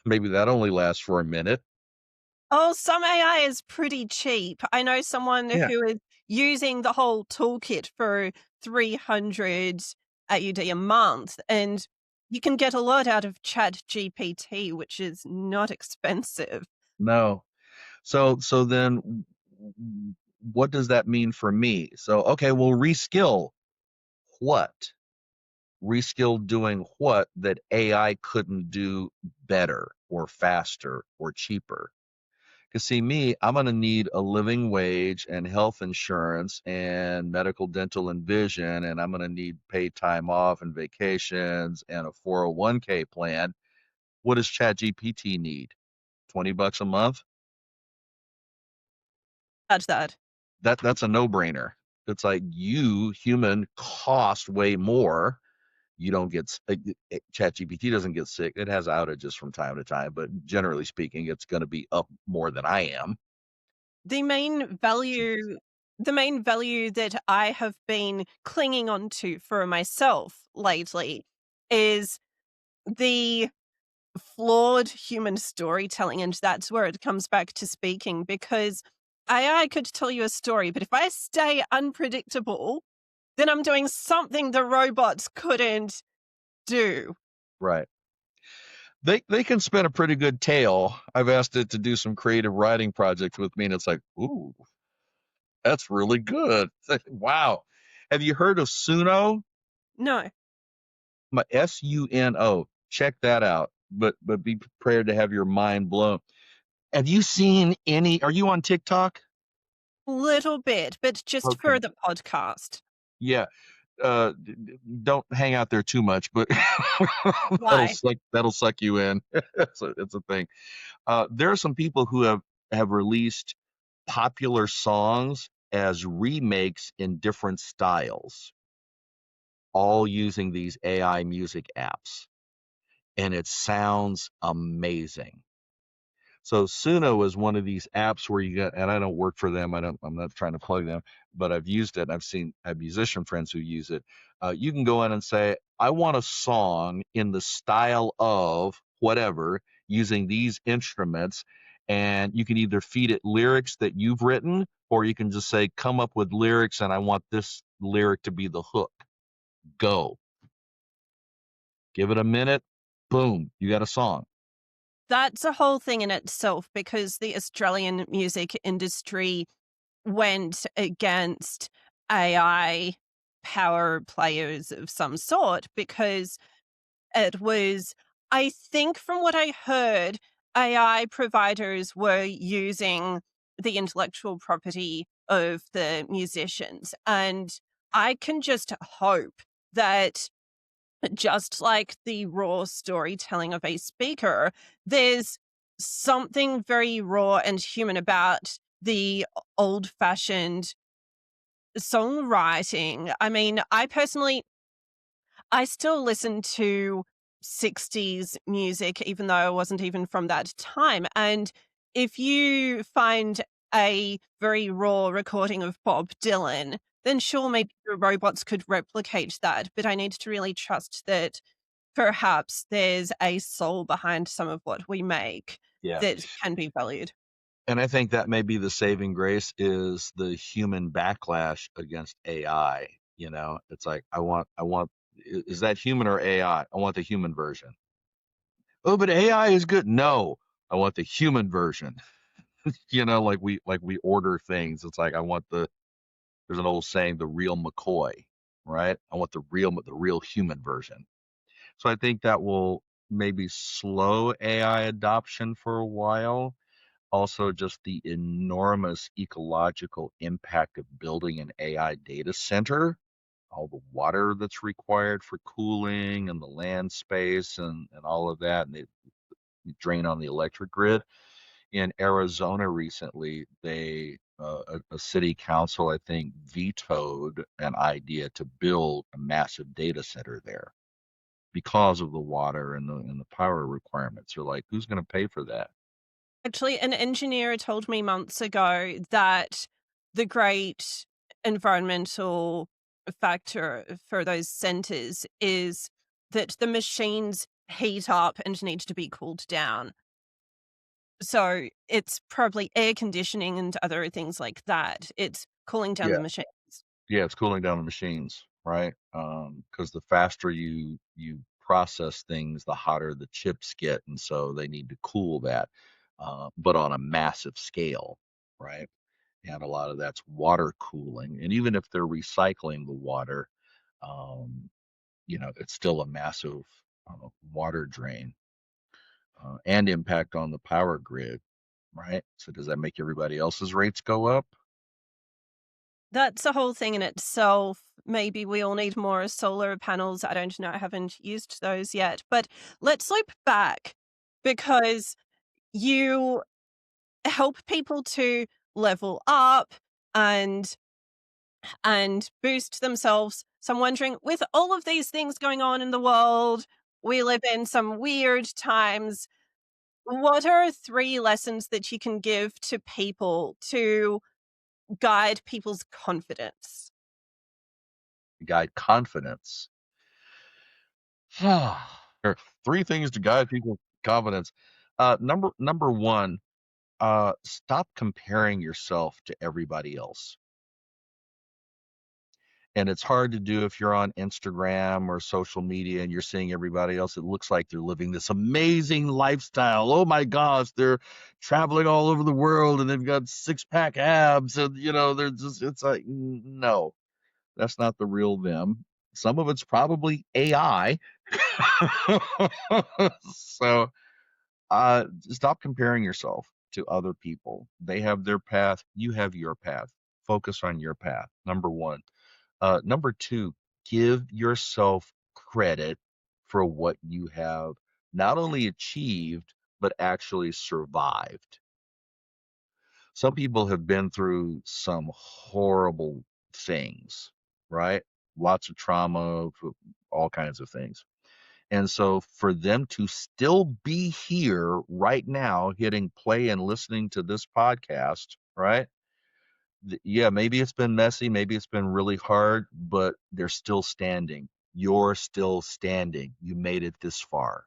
maybe that only lasts for a minute. Oh, some AI is pretty cheap. I know someone Yeah. who is using the whole toolkit for 300 AUD a month, and you can get a lot out of Chat GPT, which is not expensive. No. So then what does that mean for me? So okay, well, reskill what? Reskill doing what that AI couldn't do better or faster or cheaper? Because see, me, I'm going to need a living wage and health insurance and medical, dental, and vision, and I'm going to need paid time off and vacations and a 401k plan. What does ChatGPT need? $20 a month? Add that. That's a no-brainer. It's like you, human, cost way more. You don't get ChatGPT doesn't get sick. It has outages from time to time, but generally speaking, it's going to be up more than I am. The main value the main value that I have been clinging on to for myself lately is the flawed human storytelling, and that's where it comes back to speaking, because AI could tell you a story, but if I stay unpredictable, then I'm doing something the robots couldn't do. Right. They can spin a pretty good tale. I've asked it to do some creative writing projects with me, and it's like, ooh, that's really good. It's like, wow. Have you heard of Suno? No. My Suno. Check that out. But be prepared to have your mind blown. Have you seen any? Are you on TikTok? Little bit, but just Okay. for the podcast. Yeah. Don't hang out there too much, but Why? that'll suck you in. It's a thing. There are some people who have released popular songs as remakes in different styles, all using these AI music apps, and it sounds amazing. So Suno is one of these apps where you get, and I don't work for them. I'm not trying to plug them, but I've used it. And I have musician friends who use it. You can go in and say, I want a song in the style of whatever using these instruments. And you can either feed it lyrics that you've written, or you can just say, come up with lyrics, and I want this lyric to be the hook. Go. Give it a minute. Boom. You got a song. That's a whole thing in itself, because the Australian music industry went against AI power players of some sort, because it was, I think from what I heard, AI providers were using the intellectual property of the musicians. And I can just hope that, just like the raw storytelling of a speaker, there's something very raw and human about the old fashioned songwriting. I mean, I still listen to 60s music, even though I wasn't even from that time. And if you find a very raw recording of Bob Dylan, then sure, maybe the robots could replicate that. But I need to really trust that perhaps there's a soul behind some of what we make Yeah. that can be valued. And I think that may be the saving grace is the human backlash against AI. It's like I want is that human or AI? I want the human version. Oh, but AI is good. No, I want the human version. Like we order things. It's like I want there's an old saying, the real McCoy, right? I want the real human version. So I think that will maybe slow AI adoption for a while. Also, just the enormous ecological impact of building an AI data center, all the water that's required for cooling and the land space and all of that, and they drain on the electric grid. In Arizona recently, a city council, I think, vetoed an idea to build a massive data center there because of the water and the power requirements. They're like, who's going to pay for that? Actually, an engineer told me months ago that the great environmental factor for those centers is that the machines heat up and need to be cooled down. So it's probably air conditioning and other things like that. It's cooling down the Yeah. machines. Yeah, it's cooling down the machines, right? Because the faster you process things, the hotter the chips get, and so they need to cool that, but on a massive scale, right? And a lot of that's water cooling, and even if they're recycling the water, um, it's still a massive water drain and impact on the power grid, right? So does that make everybody else's rates go up? That's a whole thing in itself. Maybe we all need more solar panels. I don't know. I haven't used those yet. But let's loop back because you help people to level up and boost themselves. So I'm wondering, with all of these things going on in the world, we live in some weird times. What are three lessons that you can give to people to guide people's confidence? Guide confidence. There are three things to guide people's confidence. Number one, stop comparing yourself to everybody else. And it's hard to do if you're on Instagram or social media and you're seeing everybody else. It looks like they're living this amazing lifestyle. Oh my gosh, they're traveling all over the world and they've got six-pack abs, and they're just, it's like, no, that's not the real them. Some of it's probably AI. So stop comparing yourself to other people. They have their path, you have your path. Focus on your path. Number one. Number two, give yourself credit for what you have not only achieved, but actually survived. Some people have been through some horrible things, right? Lots of trauma, all kinds of things. And so for them to still be here right now, hitting play and listening to this podcast, right? Yeah, maybe it's been messy, maybe it's been really hard, but they're still standing. You're still standing. You made it this far.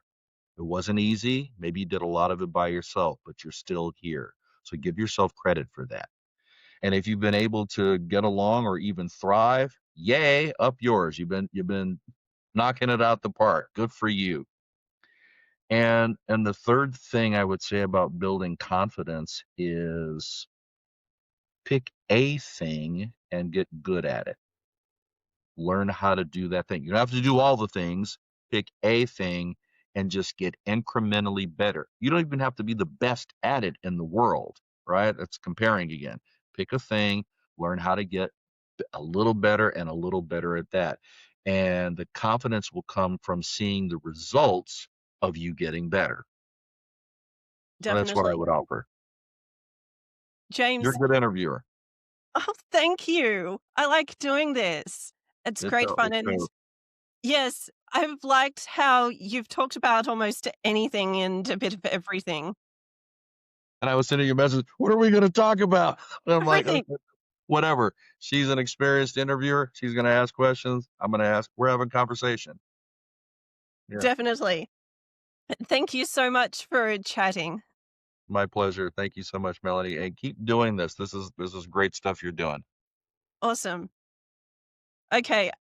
It wasn't easy. Maybe you did a lot of it by yourself, but you're still here. So give yourself credit for that. And if you've been able to get along or even thrive, yay, up yours. You've been knocking it out the park. Good for you. And the third thing I would say about building confidence is pick a thing and get good at it. Learn how to do that thing. You don't have to do all the things. Pick a thing and just get incrementally better. You don't even have to be the best at it in the world, right? That's comparing again. Pick a thing, learn how to get a little better and a little better at that. And the confidence will come from seeing the results of you getting better. So that's what I Definitely. would offer. You're a James, good interviewer. oh, thank you. I like doing this. It's great fun. It's And so. yes, I've liked how you've talked about almost anything and a bit of everything. And I was sending you a message. What are we going to talk about? And I'm like, Everything. okay, whatever. She's an experienced interviewer. She's going to ask questions. I'm going to ask. We're having conversation. Yeah, Definitely. Thank you so much for chatting. my pleasure. Thank you so much, Melanie, and keep doing this. This is great stuff you're doing. Awesome. Okay.